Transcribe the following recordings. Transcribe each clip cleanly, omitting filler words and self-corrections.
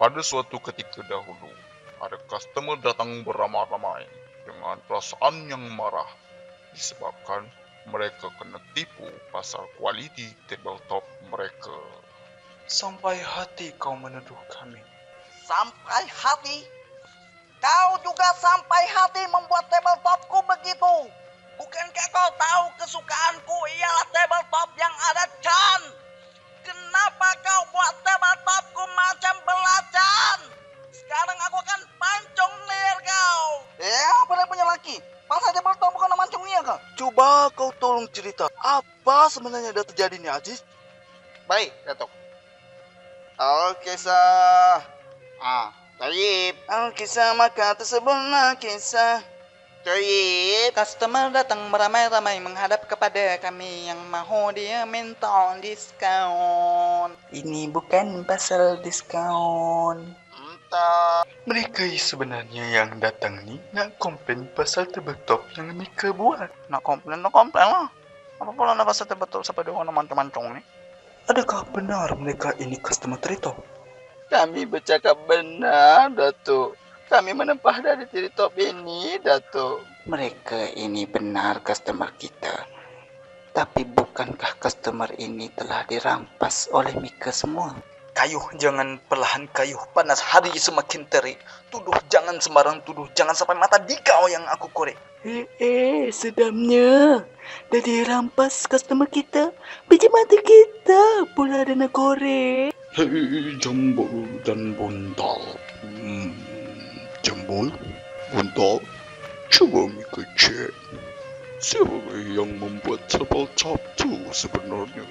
Pada suatu ketika dahulu, ada customer datang beramai-ramai dengan perasaan yang marah disebabkan mereka kena tipu pasal kualiti tabletop mereka. Sampai hati kau menuduh kami. Sampai hati? Kau juga sampai hati membuat tabletopku begitu. Bukankah kau tahu kesukaanku ialah tabletop yang ada can? Kenapa kau buat tabletopku macam belajar? Sekarang aku akan pancung leher kau. Benar punya laki. Masa tabletop bukan mancung leher kau? Coba kau tolong cerita, apa sebenarnya dah terjadi ni, Aziz? Baik, Datuk. Kisah. Taib. Kisah maka tersebutlah kisah. Taib. Customer datang beramai-ramai menghadap kepada kami yang mahu dia minta diskaun. Ini bukan pasal diskaun. Minta. Mereka sebenarnya yang datang ni nak komplain pasal tabletop yang mereka buat. Nak komplain lah. Apa pula nak pasal tabletop sampai dia orang mancung-mancung ni? Adakah benar mereka ini customer Tretop? Kami bercakap benar, Datuk. Kami menempah dari Tretop ini, Datuk. Mereka ini benar customer kita. Tapi bukankah customer ini telah dirampas oleh mereka semua? Kayuh jangan perlahan kayuh, panas hari semakin terik. Tuduh jangan sembarang tuduh, jangan sampai mata dikau yang aku korek. Sedapnya. Dah dirampas customer kita, biji mata kita pula ada nak korek. Hei jambul dan buntal. Jambul, buntal, cuba mereka cek. Siapa yang membuat tabletop tu sebenarnya?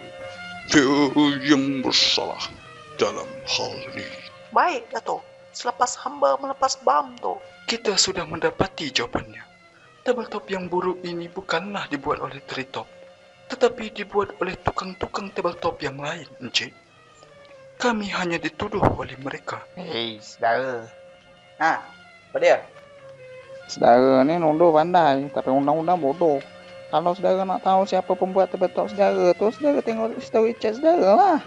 Dia yang bersalah dalam hal ini. Baik, Dato'. Selepas hamba melepas bam tu, kita sudah mendapati jawapannya. Tabletop yang buruk ini bukanlah dibuat oleh Tretop, tetapi dibuat oleh tukang-tukang tabletop yang lain, Encik. Kami hanya dituduh oleh mereka. Hei, saudara. Apa dia? Saudara ni nuduh pandai, tapi undang-undang bodoh. Kalau saudara nak tahu siapa pembuat tabletop saudara tu, saudara tengok history chat saudara lah.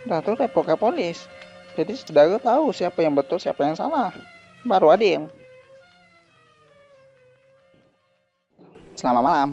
Dah tu report ke polis. Jadi saudara tahu siapa yang betul, siapa yang salah. Baru adil. Selamat malam.